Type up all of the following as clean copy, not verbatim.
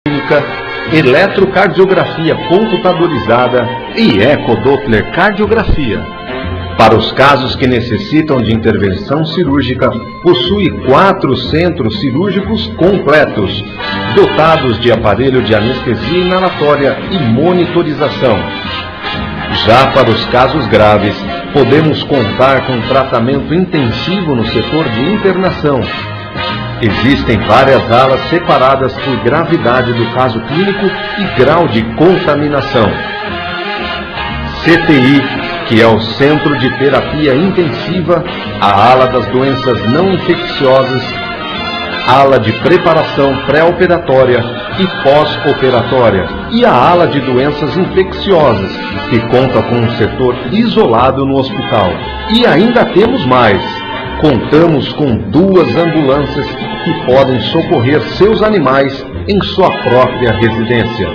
clínica, eletrocardiografia computadorizada e ecodoppler cardiografia. Para os casos que necessitam de intervenção cirúrgica, possui 4 centros cirúrgicos completos, dotados de aparelho de anestesia inalatória e monitorização. Já para os casos graves, podemos contar com tratamento intensivo no setor de internação. Existem várias alas separadas por gravidade do caso clínico e grau de contaminação. CTI, que é o Centro de Terapia Intensiva, a ala das doenças não infecciosas, ala de preparação pré-operatória e pós-operatória, e a ala de doenças infecciosas, que conta com um setor isolado no hospital. E ainda temos mais. Contamos com 2 ambulâncias que podem socorrer seus animais em sua própria residência.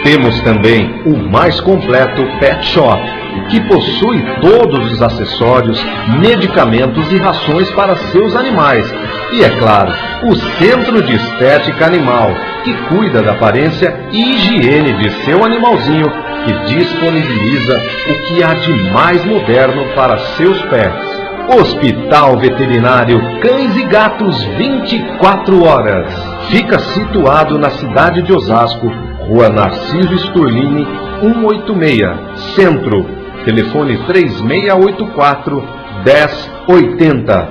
Temos também o mais completo Pet Shop, que possui todos os acessórios, medicamentos e rações para seus animais. E, é claro, o Centro de Estética Animal, que cuida da aparência e higiene de seu animalzinho, que disponibiliza o que há de mais moderno para seus pets. Hospital Veterinário Cães e Gatos 24 horas. Fica situado na cidade de Osasco, Rua Narciso Sturlini, 186, Centro. Telefone 3684-1080.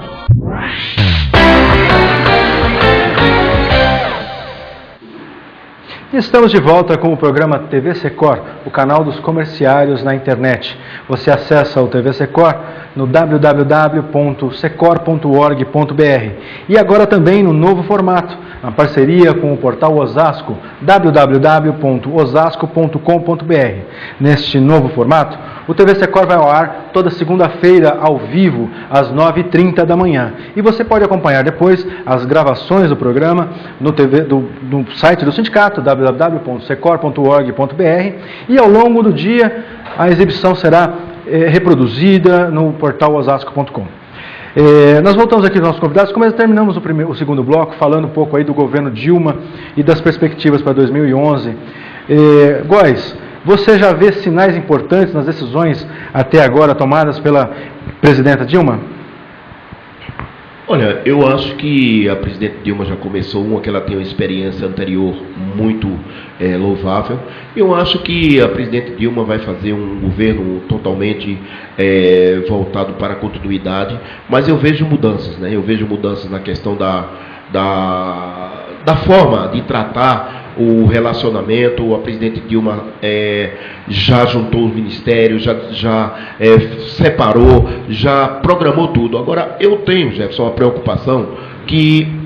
Estamos de volta com o programa TV Secor, o canal dos comerciários na internet. Você acessa o TV Secor no www.secor.org.br e agora também no novo formato, na parceria com o portal Osasco, www.osasco.com.br. Neste novo formato, o TV Secor vai ao ar toda segunda-feira, ao vivo, às 9h30 da manhã. E você pode acompanhar depois as gravações do programa no site do sindicato, www.secor.org.br, e ao longo do dia a exibição será reproduzida no portal osasco.com. Nós voltamos aqui aos nossos convidados, como terminamos o segundo bloco, falando um pouco aí do governo Dilma e das perspectivas para 2011. Góes, você já vê sinais importantes nas decisões até agora tomadas pela presidenta Dilma? Olha, eu acho que a presidente Dilma já começou que ela tem uma experiência anterior muito louvável. Eu acho que a presidente Dilma vai fazer um governo totalmente voltado para a continuidade, mas eu vejo mudanças, né? Eu vejo mudanças na questão da forma de tratar o relacionamento. A presidente Dilma já juntou os ministérios, já separou, já programou tudo. Agora, eu tenho, Jefferson, uma preocupação que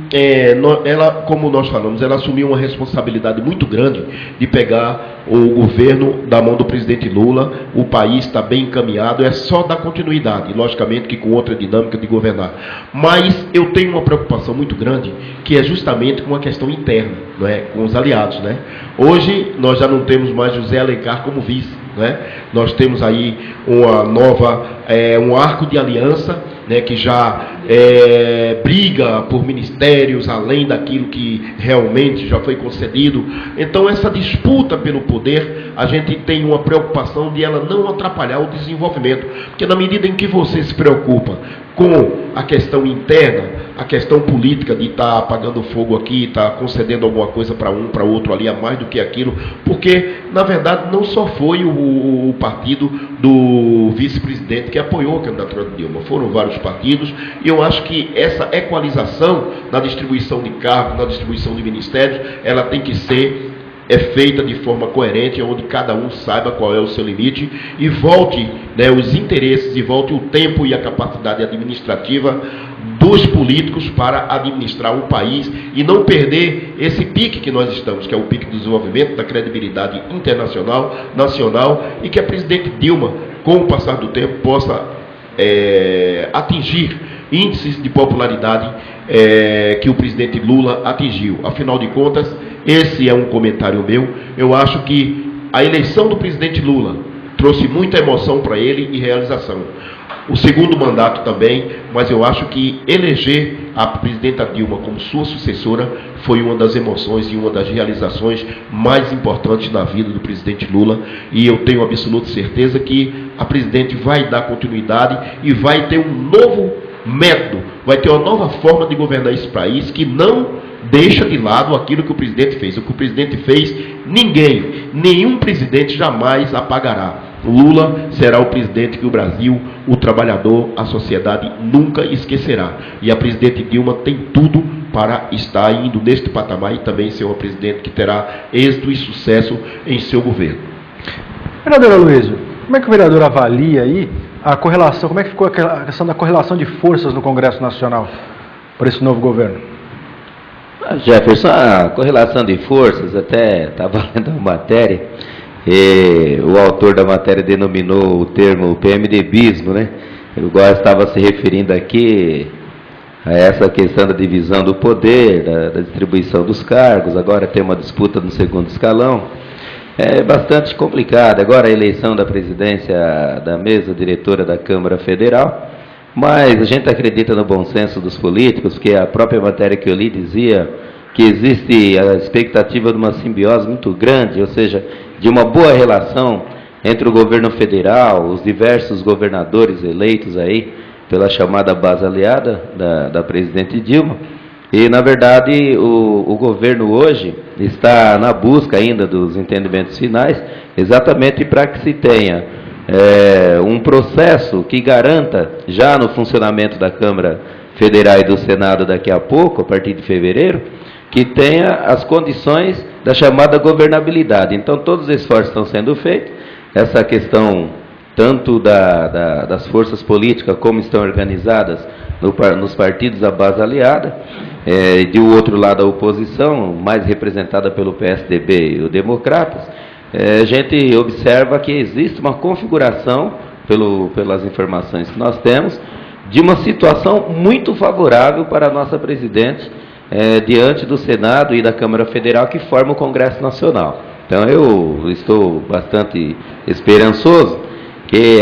ela, como nós falamos, ela assumiu uma responsabilidade muito grande de pegar o governo da mão do presidente Lula. O país está bem encaminhado, é só dar continuidade, logicamente que com outra dinâmica de governar. Mas eu tenho uma preocupação muito grande, que é justamente com a questão interna, não é? Com os aliados, né? Hoje nós já não temos mais José Alencar como vice, né? Nós temos aí uma nova, um arco de aliança, né, que já briga por ministérios além daquilo que realmente já foi concedido. Então, essa disputa pelo poder, a gente tem uma preocupação de ela não atrapalhar o desenvolvimento, porque na medida em que você se preocupa com a questão interna, a questão política de estar apagando fogo aqui, estar concedendo alguma coisa para um, para outro ali, a mais do que aquilo, porque, na verdade, não só foi o partido do vice-presidente que apoiou a candidatura de Dilma, foram vários partidos, e eu acho que essa equalização na distribuição de cargos, na distribuição de ministérios, ela tem que ser feita de forma coerente, onde cada um saiba qual é o seu limite e volte, né, os interesses e volte o tempo e a capacidade administrativa dos políticos para administrar o país e não perder esse pique que nós estamos, que é o pique do desenvolvimento, da credibilidade internacional, nacional, e que a presidente Dilma, com o passar do tempo, possa atingir índices de popularidade que o presidente Lula atingiu. Afinal de contas, esse é um comentário meu. Eu acho que a eleição do presidente Lula trouxe muita emoção para ele e realização. o segundo mandato também, mas eu acho que eleger a presidenta Dilma como sua sucessora foi uma das emoções e uma das realizações mais importantes na vida do presidente Lula, e eu tenho absoluta certeza que a presidente vai dar continuidade e vai ter um novo método, vai ter uma nova forma de governar esse país que não deixa de lado aquilo que o presidente fez. O que o presidente fez, nenhum presidente jamais apagará. Lula será o presidente que o Brasil, o trabalhador, a sociedade nunca esquecerá. E a presidente Dilma tem tudo para estar indo neste patamar e também ser uma presidente que terá êxito e sucesso em seu governo. Vereador Aloysio, como é que o vereador avalia aí a correlação, como é que ficou a questão da correlação de forças no Congresso Nacional para esse novo governo? Jefferson, a correlação de forças, até estava lendo uma matéria, e o autor da matéria denominou o termo PMDBismo, né? O qual estava se referindo aqui a essa questão da divisão do poder, da distribuição dos cargos. Agora tem uma disputa no segundo escalão. É bastante complicado. Agora a eleição da presidência da mesa diretora da Câmara Federal, mas a gente acredita no bom senso dos políticos, porque a própria matéria que eu li dizia que existe a expectativa de uma simbiose muito grande, ou seja, de uma boa relação entre o governo federal, os diversos governadores eleitos aí pela chamada base aliada da presidente Dilma. E, na verdade, o governo hoje está na busca ainda dos entendimentos finais, exatamente para que se tenha um processo que garanta, já no funcionamento da Câmara Federal e do Senado daqui a pouco, a partir de fevereiro, que tenha as condições da chamada governabilidade. Então, todos os esforços estão sendo feitos, essa questão tanto das forças políticas como estão organizadas nos partidos da base aliada, de outro lado a oposição, mais representada pelo PSDB e o Democratas, a gente observa que existe uma configuração, pelas informações que nós temos, de uma situação muito favorável para a nossa presidente, diante do Senado e da Câmara Federal, que forma o Congresso Nacional. Então eu estou bastante esperançoso que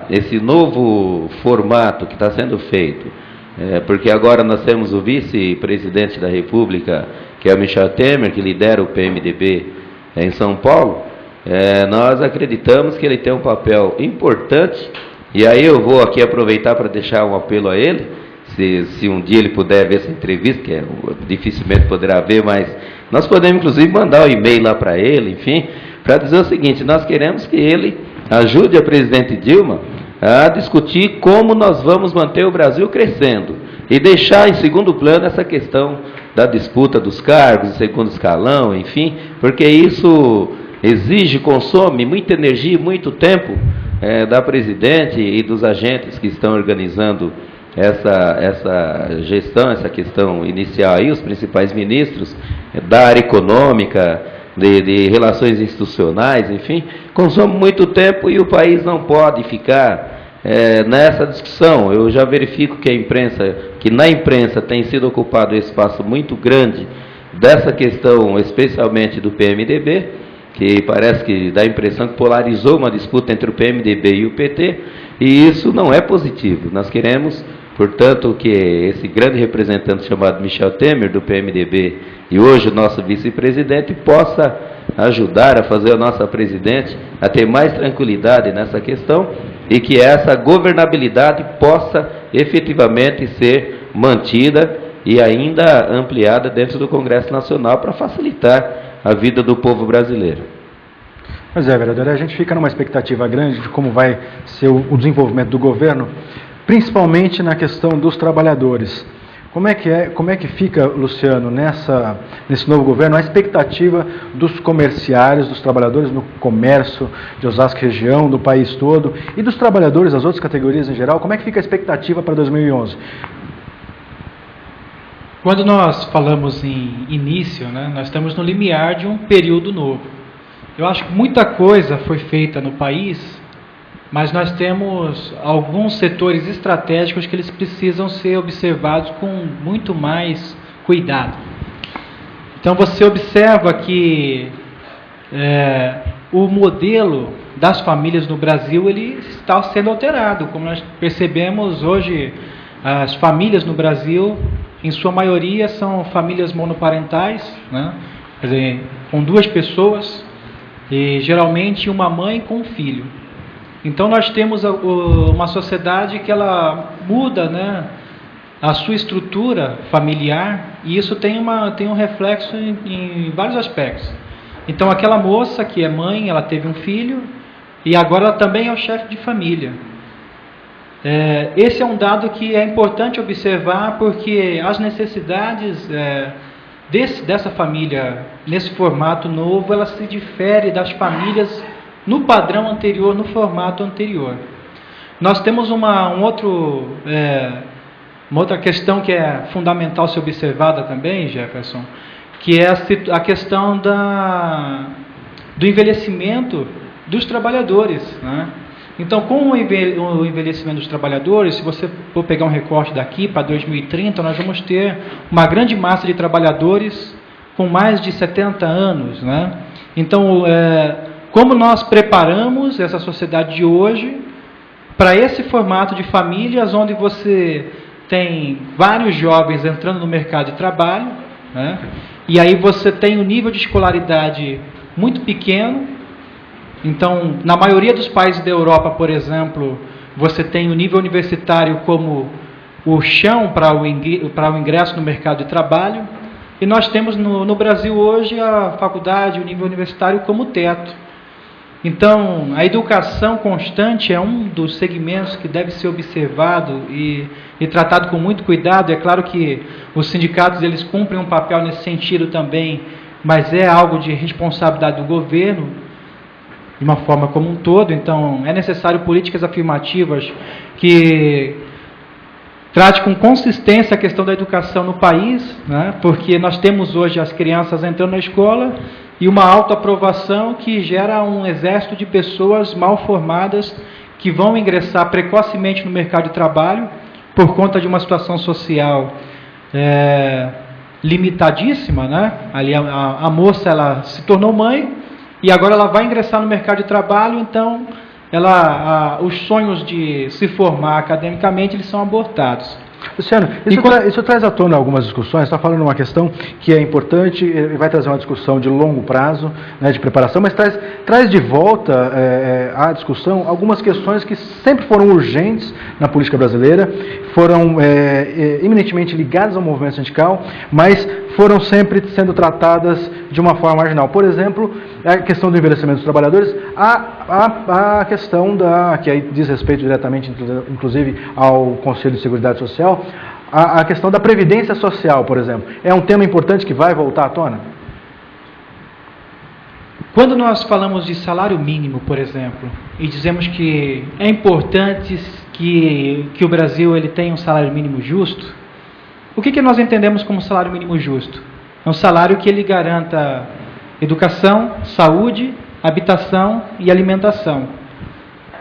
esse novo formato que está sendo feito, porque agora nós temos o vice-presidente da República, que é o Michel Temer, que lidera o PMDB em São Paulo, nós acreditamos que ele tem um papel importante, e aí eu vou aqui aproveitar para deixar um apelo a ele, se um dia ele puder ver essa entrevista, que dificilmente poderá ver, mas nós podemos inclusive mandar um e-mail lá para ele, enfim, para dizer o seguinte: nós queremos que ele ajude a presidente Dilma a discutir como nós vamos manter o Brasil crescendo e deixar em segundo plano essa questão da disputa dos cargos, de segundo escalão, enfim, porque isso consome muita energia e muito tempo da presidente e dos agentes que estão organizando essa gestão, essa questão inicial aí, os principais ministros da área econômica, de relações institucionais, enfim, consome muito tempo e o país não pode ficar nessa discussão. Eu já verifico que na imprensa tem sido ocupado um espaço muito grande dessa questão, especialmente do PMDB, que parece que dá a impressão que polarizou uma disputa entre o PMDB e o PT, e isso não é positivo. Nós queremos, portanto, que esse grande representante chamado Michel Temer, do PMDB, e hoje o nosso vice-presidente, possa ajudar a fazer a nossa presidente a ter mais tranquilidade nessa questão e que essa governabilidade possa efetivamente ser mantida e ainda ampliada dentro do Congresso Nacional para facilitar a vida do povo brasileiro. Pois é, vereador, a gente fica numa expectativa grande de como vai ser o desenvolvimento do governo, principalmente na questão dos trabalhadores. Como é que fica, Luciano, nesse novo governo, a expectativa dos comerciários, dos trabalhadores no comércio de Osasco região, do país todo, e dos trabalhadores das outras categorias em geral? Como é que fica a expectativa para 2011? Quando nós falamos em início, nós estamos no limiar de um período novo. Eu acho que muita coisa foi feita no país, mas nós temos alguns setores estratégicos que eles precisam ser observados com muito mais cuidado. Então você observa que o modelo das famílias no Brasil ele está sendo alterado. Como nós percebemos hoje, as famílias no Brasil, em sua maioria, são famílias monoparentais, né? Quer dizer, com 2 pessoas e geralmente uma mãe com um filho. Então nós temos uma sociedade que ela muda, né, a sua estrutura familiar, e isso tem um reflexo em vários aspectos. Então aquela moça que é mãe, ela teve um filho e agora ela também é o chefe de família. Esse é um dado que é importante observar, porque as necessidades dessa família, nesse formato novo, ela se difere das famílias no padrão anterior, no formato anterior. Nós temos uma outra questão que é fundamental ser observada também, Jefferson, que é a questão do envelhecimento dos trabalhadores, né? Então, com o envelhecimento dos trabalhadores, se você for pegar um recorte daqui para 2030, nós vamos ter uma grande massa de trabalhadores com mais de 70 anos, né? Então, como nós preparamos essa sociedade de hoje para esse formato de famílias, onde você tem vários jovens entrando no mercado de trabalho, né? E aí você tem um nível de escolaridade muito pequeno. Então, na maioria dos países da Europa, por exemplo, você tem o nível universitário como o chão para o ingresso no mercado de trabalho, e nós temos no Brasil hoje a faculdade, o nível universitário como teto. Então, a educação constante é um dos segmentos que deve ser observado e tratado com muito cuidado. É claro que os sindicatos eles cumprem um papel nesse sentido também, mas é algo de responsabilidade do governo, de uma forma como um todo. Então, é necessário políticas afirmativas que trate com consistência a questão da educação no país, né? Porque nós temos hoje as crianças entrando na escola e uma autoaprovação que gera um exército de pessoas mal formadas que vão ingressar precocemente no mercado de trabalho por conta de uma situação social limitadíssima, né? Ali a moça ela se tornou mãe e agora ela vai ingressar no mercado de trabalho, então os sonhos de se formar academicamente eles são abortados. Luciano, isso traz à tona algumas discussões. Está falando uma questão que é importante e vai trazer uma discussão de longo prazo, né, de preparação, mas traz de volta à discussão algumas questões que sempre foram urgentes na política brasileira, foram eminentemente ligadas ao movimento sindical, mas foram sempre sendo tratadas de uma forma marginal. Por exemplo, a questão do envelhecimento dos trabalhadores, a questão que aí diz respeito diretamente, inclusive, ao Conselho de Seguridade Social, a questão da previdência social, por exemplo. É um tema importante que vai voltar à tona? Quando nós falamos de salário mínimo, por exemplo, e dizemos que é importante que o Brasil ele tenha um salário mínimo justo, o que nós entendemos como salário mínimo justo? É um salário que ele garanta educação, saúde, habitação e alimentação.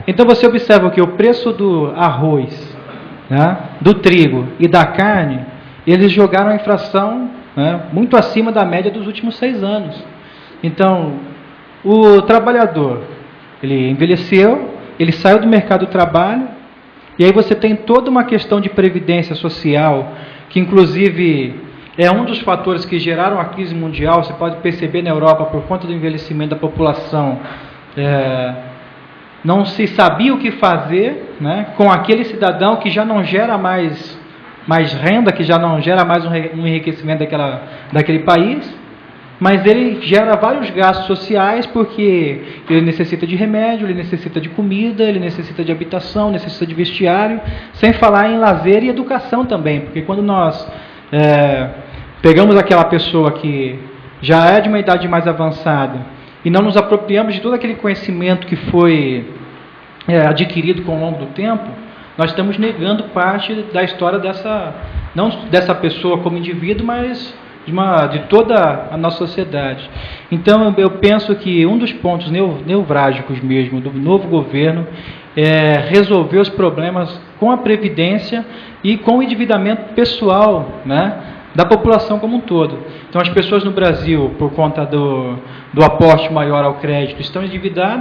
Então você observa que o preço do arroz, né, do trigo e da carne, eles jogaram a inflação, né, muito acima da média dos últimos 6 anos. Então, o trabalhador, ele envelheceu, ele saiu do mercado do trabalho, e aí você tem toda uma questão de previdência social, que inclusive é um dos fatores que geraram a crise mundial. Você pode perceber na Europa, por conta do envelhecimento da população, não se sabia o que fazer, né, com aquele cidadão que já não gera mais renda, que já não gera mais um enriquecimento daquele país, mas ele gera vários gastos sociais, porque ele necessita de remédio, ele necessita de comida, ele necessita de habitação, necessita de vestiário, sem falar em lazer e educação também, porque quando nós pegamos aquela pessoa que já é de uma idade mais avançada e não nos apropriamos de todo aquele conhecimento que foi adquirido com o longo do tempo, nós estamos negando parte da história não dessa pessoa como indivíduo, mas de toda a nossa sociedade. Então eu penso que um dos pontos nevrálgicos mesmo do novo governo é resolver os problemas com a previdência e com o endividamento pessoal, né, da população como um todo. Então as pessoas no Brasil, por conta do aporte maior ao crédito, estão endividadas.